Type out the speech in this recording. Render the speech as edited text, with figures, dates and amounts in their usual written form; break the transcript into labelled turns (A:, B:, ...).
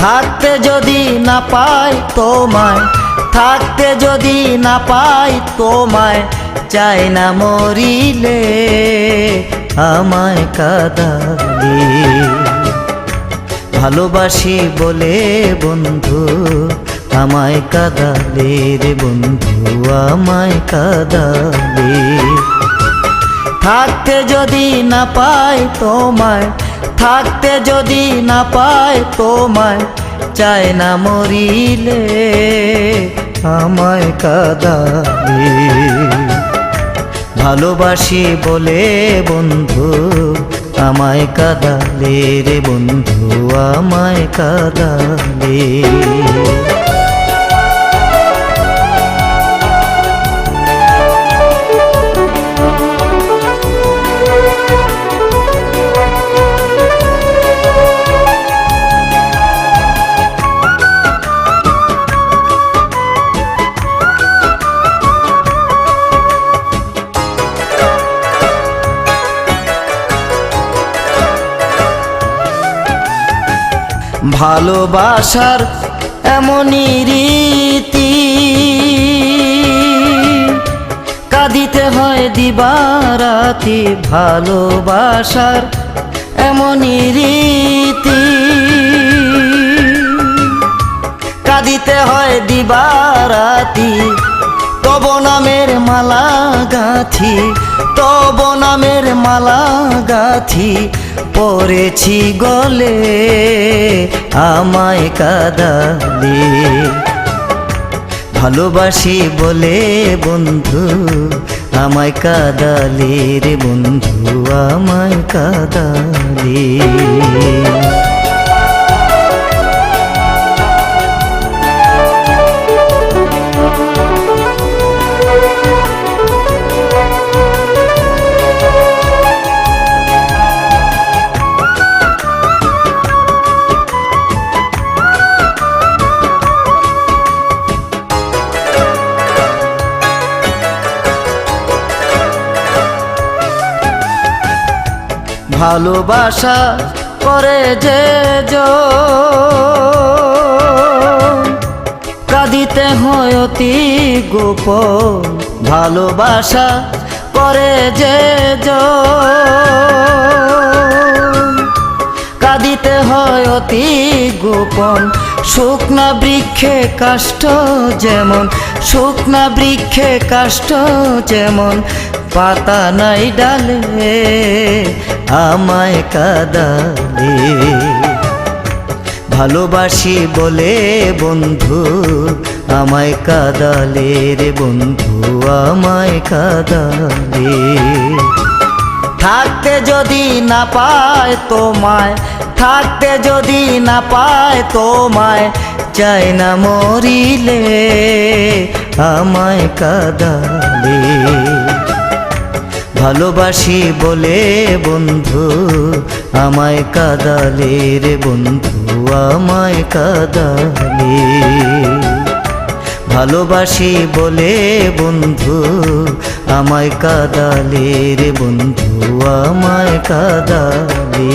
A: থাকতে যদি না পাই তোমায়, থাকতে যদি না পাই তোমায়, চাই না মরিলে আমায় কাঁদালে। ভালোবাসি বলে বন্ধু আমায় কাঁদালে রে বন্ধু, আমায় কাঁদালে। থাকতে যদি না পাই তোমায়, থাকতে যদি না পাই তোমায়, চাই না মরিলে আমায় কাঁদালে। ভালোবাসি বলে বন্ধু আমায় কাঁদালে রে বন্ধু, আমায় কাঁদালে। ভালোবাসার এমনই রীতি, কাঁদিতে হয় দিবারাতি। ভালোবাসার এমনই রীতি, কাঁদিতে হয় দিবারাতি। তব নামের মালা গাঁথি, তব নামের মালা গাঁথি, পরেছি গলে আমায় কাঁদালে। ভালোবাসি বলে বন্ধু আমায় কাঁদালে রে বন্ধু, আমায় কাঁদালে। ভালোবাসা করে যে কাঁদিতে হয় অতি গোপন। ভালোবাসা করে যে কাঁদিতে হয় অতি গোপন। শুকনা বৃক্ষে কাষ্ঠ যেমন, শুকনা বৃক্ষে কাষ্ঠ যেমন, পাতা নাই ডালে আমায় কাঁদালে। ভালোবাসি বলে বন্ধু আমায় কাঁদালে রে বন্ধু, আমায় কাঁদালে। থাকতে যদি না পায় তোমায়, থাকতে যদি না পায় তোমায়, চাই না মরিলে আমায় কাঁদালে। ভালোবাসি বলে বন্ধু আমায় কাঁদালে রে বন্ধু, আমায় কাঁদালে। ভালোবাসি বলে বন্ধু আমায় কাঁদালে রে বন্ধু, আমায় কাঁদালে।